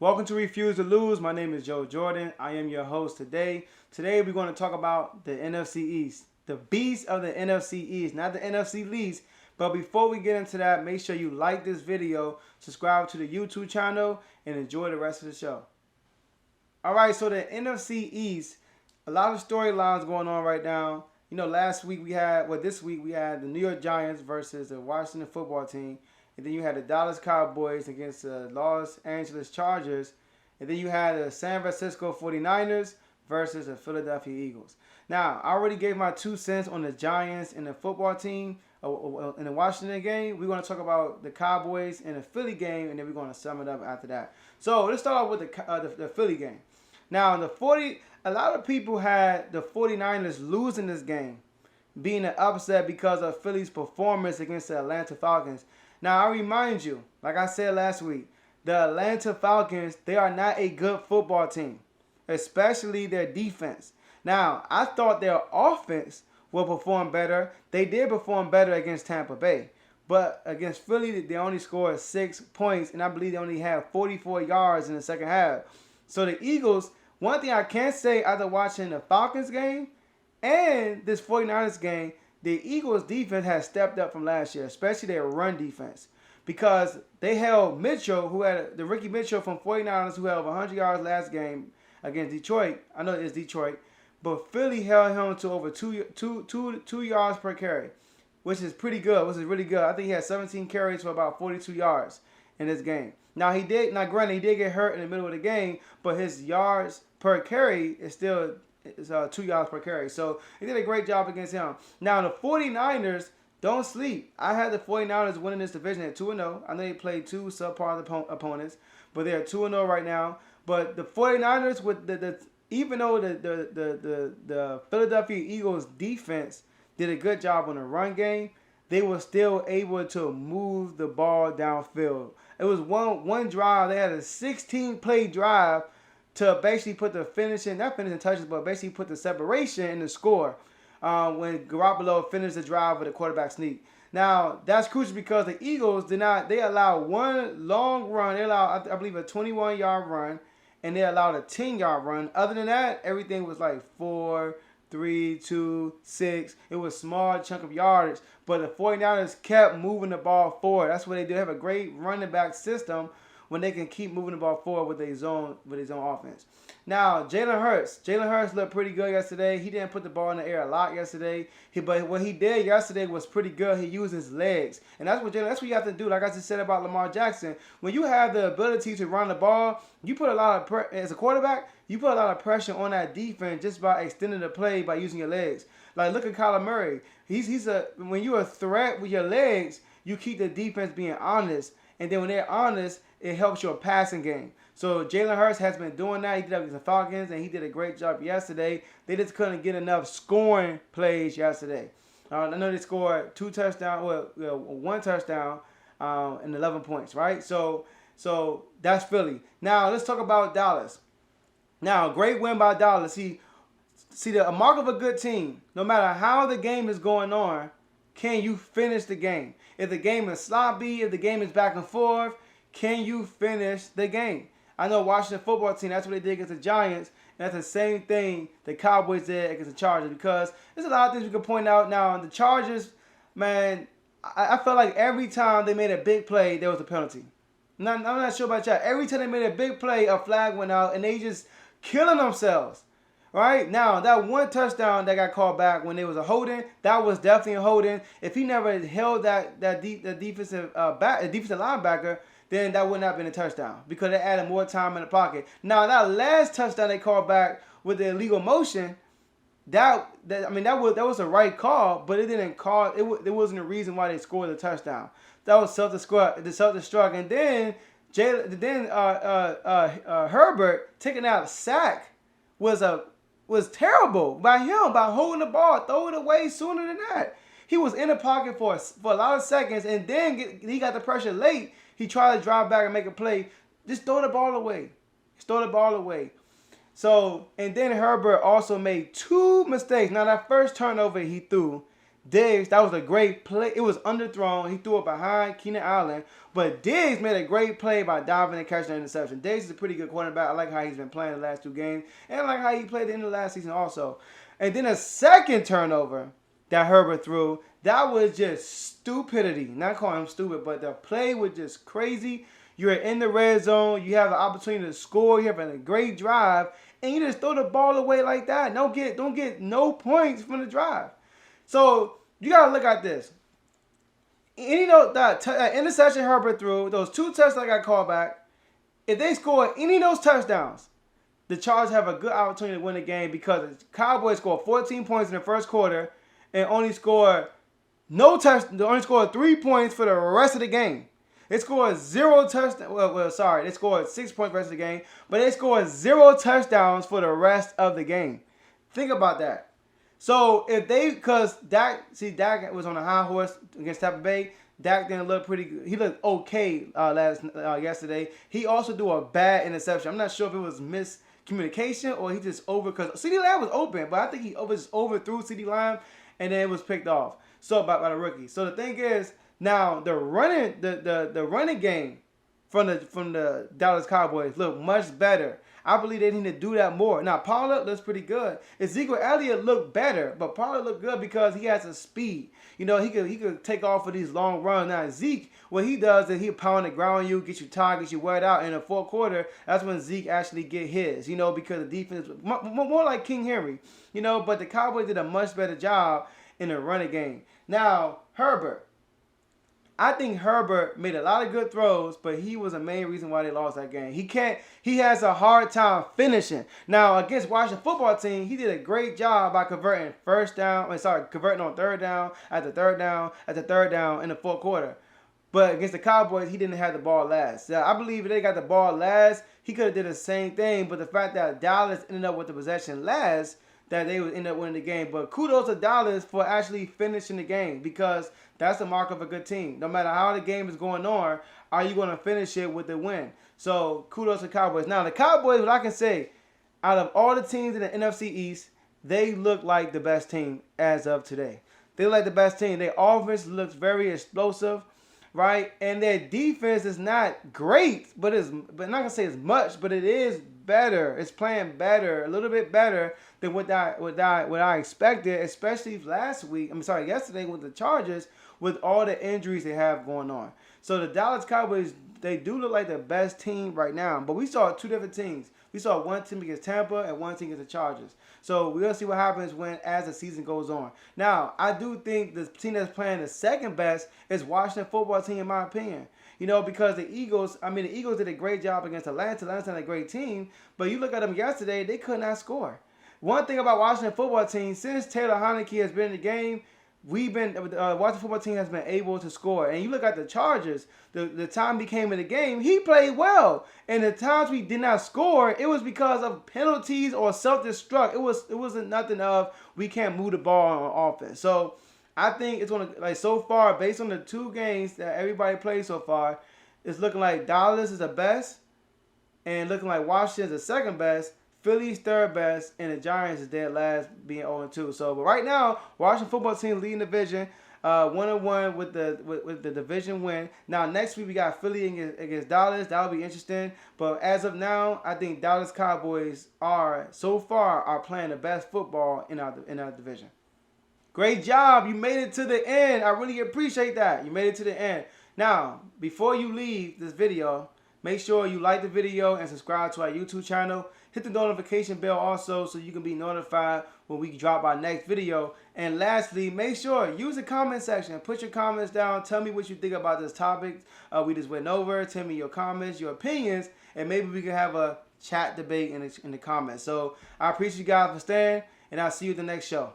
Welcome to Refuse to Lose. My name is Joe Jordan. I am your host today. Today we're going to talk about the NFC East. The beast of the NFC East, not the NFC least. But before we get into that, make sure you like this video, subscribe to the YouTube channel, and enjoy the rest of the show. Alright, so the NFC East, a lot of storylines going on right now. You know, this week we had the New York Giants versus the Washington football team. And then you had the Dallas Cowboys against the Los Angeles Chargers. And then you had the San Francisco 49ers versus the Philadelphia Eagles. Now, I already gave my 2 cents on the Giants and the football team in the Washington game. We're going to talk about the Cowboys and the Philly game, and then we're going to sum it up after that. So let's start off with the Philly game. Now, a lot of people had the 49ers losing this game, being an upset because of Philly's performance against the Atlanta Falcons. Now, I remind you, like I said last week, the Atlanta Falcons, they are not a good football team, especially their defense. Now, I thought their offense will perform better. They did perform better against Tampa Bay. But against Philly, they only scored 6 points, and I believe they only had 44 yards in the second half. So the Eagles, one thing I can say after watching the Falcons game and this 49ers game, the Eagles' defense has stepped up from last year, especially their run defense, because they held Mitchell, the Ricky Mitchell from 49ers, who had over 100 yards last game against Detroit. I know it's Detroit, but Philly held him to over two yards per carry, which is pretty good, which is really good. I think he had 17 carries for about 42 yards in this game. Now, granted, he did get hurt in the middle of the game, but his yards per carry is still 2 yards per carry. So he did a great job against him. Now, the 49ers, don't sleep. I had the 49ers winning this division at 2-0. I know they played 2 subpar opponents, but they're 2-0 right now. But the 49ers, with even though the Philadelphia Eagles defense did a good job on the run game, they were still able to move the ball downfield. It was one drive. They had a 16-play drive to basically put the not finishing touches, but basically put the separation in the score when Garoppolo finished the drive with a quarterback sneak. Now, that's crucial because the Eagles they allowed one long run. They allowed, I believe, a 21-yard run, and they allowed a 10-yard run. Other than that, everything was like 4, 3, 2, 6. It was a small chunk of yardage, but the 49ers kept moving the ball forward. That's what they do. They have a great running back system when they can keep moving the ball forward with his own offense. Now, Jalen Hurst looked pretty good yesterday. He didn't put the ball in the air a lot yesterday. But what he did yesterday was pretty good. He used his legs. And that's what you have to do. Like I just said about Lamar Jackson. When you have the ability to run the ball, you put a lot of as a quarterback, you put a lot of pressure on that defense just by extending the play by using your legs. Like, look at Kyler Murray. When you're a threat with your legs, you keep the defense being honest. And then when they're honest, it helps your passing game. So Jalen Hurst has been doing that. He did that with the Falcons, and he did a great job yesterday. They just couldn't get enough scoring plays yesterday. I know they scored 2 touchdowns, one touchdown, and 11 points, right? So that's Philly. Now let's talk about Dallas. Now, great win by Dallas. See the mark of a good team. No matter how the game is going on, can you finish the game? If the game is sloppy, if the game is back and forth, can you finish the game? I know Washington football team, that's what they did against the Giants. And that's the same thing the Cowboys did against the Chargers. Because there's a lot of things we can point out. Now, the Chargers, man, I felt like every time they made a big play, there was a penalty. I'm not sure about that. Every time they made a big play, a flag went out, and they just killing themselves. Right? Now, that one touchdown that got called back when there was a holding, that was definitely a holding. If he never held the defensive linebacker, then that would not have been a touchdown because they added more time in the pocket. Now, that last touchdown they called back with the illegal motion, that was the right call, but it didn't call. It wasn't a reason why they scored the touchdown. That was self-destruct, and then Herbert taking out a sack was terrible by him, by holding the ball, throw it away sooner than that. He was in the pocket for a lot of seconds, and then he got the pressure late. He tried to drive back and make a play. Just throw the ball away. So, and then Herbert also made 2 mistakes. Now, that first turnover he threw, Diggs, that was a great play. It was underthrown. He threw it behind Keenan Allen. But Diggs made a great play by diving and catching the interception. Diggs is a pretty good quarterback. I like how he's been playing the last 2 games. And I like how he played the end of the last season also. And then a second turnover that Herbert threw, that was just stupidity. Not calling him stupid, but the play was just crazy. You're in the red zone. You have an opportunity to score. You have a great drive. And you just throw the ball away like that. Don't get no points from the drive. So you got to look at this. Any of that interception Herbert threw, those 2 touchdowns that got called back, if they score any of those touchdowns, the Chargers have a good opportunity to win the game because the Cowboys scored 14 points in the first quarter and only scored 3 points for the rest of the game. They scored 0 touchdowns. They scored 6 points for the rest of the game, but they scored 0 touchdowns for the rest of the game. Think about that. So because Dak was on a high horse against Tampa Bay. Dak didn't look pretty good. He looked okay yesterday. He also threw a bad interception. I'm not sure if it was miscommunication or he just because CeeDee Lamb was open, but I think he just overthrew CeeDee Lamb and then it was picked off. So by the rookie. So the thing is now the running game from the Dallas Cowboys looked much better. I believe they need to do that more. Now, Pollard looks pretty good. Ezekiel Elliott looked better, but Pollard looked good because he has a speed. He could take off for these long runs. Now, Zeke, what he does is he'll pound the ground on you, get you tired, get you wear out. In the fourth quarter, that's when Zeke actually get his, because the defense is more like King Henry, but the Cowboys did a much better job in the running game. Now, Herbert. I think Herbert made a lot of good throws, but he was the main reason why they lost that game. He has a hard time finishing. Now, against Washington football team, he did a great job by converting converting on third down, after third down in the fourth quarter. But against the Cowboys, he didn't have the ball last. So I believe if they got the ball last, he could have did the same thing. But the fact that Dallas ended up with the possession last, that they would end up winning the game. But kudos to Dallas for actually finishing the game because that's the mark of a good team. No matter how the game is going on, are you going to finish it with the win? So kudos to Cowboys. Now, the Cowboys, what I can say, out of all the teams in the NFC East, they look like the best team as of today. They look like the best team. Their offense looks very explosive, right? And their defense is not great, but I'm not going to say it's much, but it is better. It's playing better, a little bit better than what I expected, especially yesterday with the Chargers with all the injuries they have going on. So the Dallas Cowboys, they do look like the best team right now. But we saw 2 different teams. We saw one team against Tampa and one team against the Chargers. So we're going to see what happens as the season goes on. Now, I do think the team that's playing the second best is Washington football team, in my opinion. Because the Eagles did a great job against Atlanta. Atlanta's not a great team. But you look at them yesterday, they could not score. One thing about Washington football team, since Taylor Heineke has been in the game, Washington football team has been able to score. And you look at the Chargers, the time he came in the game, he played well. And the times we did not score, it was because of penalties or self-destruct. It wasn't nothing of we can't move the ball on offense. So I think it's going to, so far, based on the 2 games that everybody played so far, it's looking like Dallas is the best and looking like Washington is the second best. Philly's third best, and the Giants is dead last, being 0-2. So, but right now, Washington football team leading the division, 1-1 with the division win. Now, next week we got Philly against Dallas. That'll be interesting. But as of now, I think Dallas Cowboys are playing the best football in our division. Great job. You made it to the end. I really appreciate that. You made it to the end. Now, before you leave this video, make sure you like the video and subscribe to our YouTube channel. Hit the notification bell also so you can be notified when we drop our next video. And lastly, make sure use the comment section. Put your comments down. Tell me what you think about this topic we just went over. Tell me your comments, your opinions, and maybe we can have a chat debate in the comments. So I appreciate you guys for staying, and I'll see you at the next show.